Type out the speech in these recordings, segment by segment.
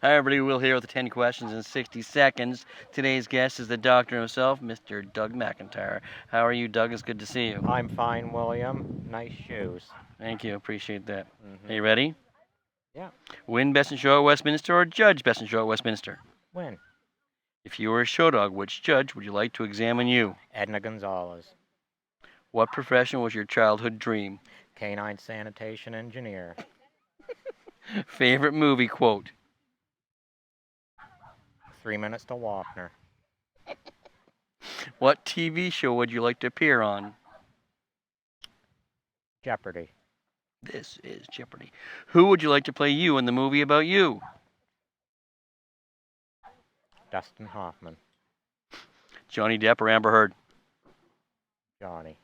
Hi, everybody. We'll hear with the 10 questions in 60 seconds. Today's guest is the doctor himself, Mr. Doug McIntyre. How are you, Doug? It's good to see you. I'm fine, William. Nice shoes. Thank you. Appreciate that. Mm-hmm. Are you ready? Yeah. Win Best in Show at Westminster or Judge Best in Show at Westminster? Win. If you were a show dog, which judge would you like to examine you? Edna Gonzalez. What profession was your childhood dream? Canine sanitation engineer. Favorite movie quote? 3 minutes to Wapner. What TV show would you like to appear on? Jeopardy. This is Jeopardy. Who would you like to play you in the movie about you? Dustin Hoffman. Johnny Depp or Amber Heard? Johnny.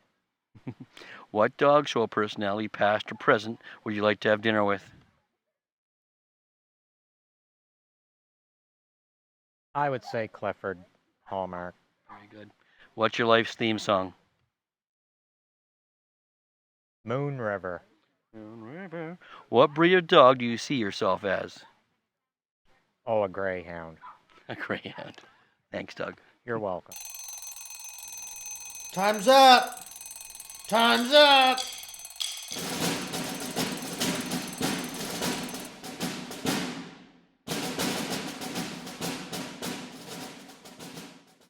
What dog show personality, past or present, would you like to have dinner with? I would say Clifford. Hallmark. Very good. What's your life's theme song? Moon River. What breed of dog do you see yourself as? Oh, a greyhound. A greyhound. Thanks, Doug. You're welcome. Time's up! Time's up!